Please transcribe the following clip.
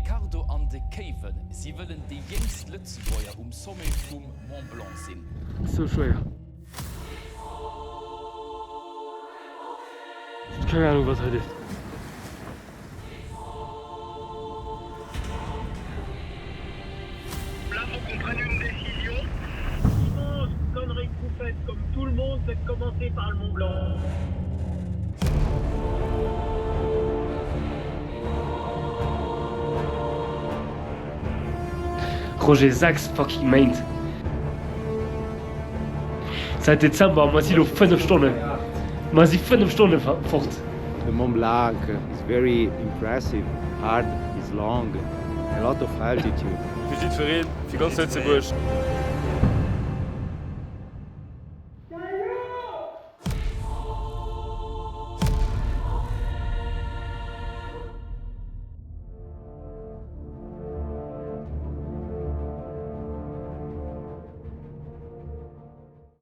Ricardo an de Caven. Sie wollen die jüngst Lützenbäuer Sommet vom Mont Blanc sehen. So schwer. Keine Ahnung, was heute ist. Là, faut qu'on prenne une décision. L'immense connerie que vous faites, comme tout le monde, c'est de commencer par le Mont Blanc. Roger Sachs fucking meint. Seit Dezember, man sieht auf 5 Stunden. Man sieht 5 Stunden fort. The Mont Blanc is very impressive. Hard, is long, a lot of altitude. Visite für ihn, für ganz Lützeburg.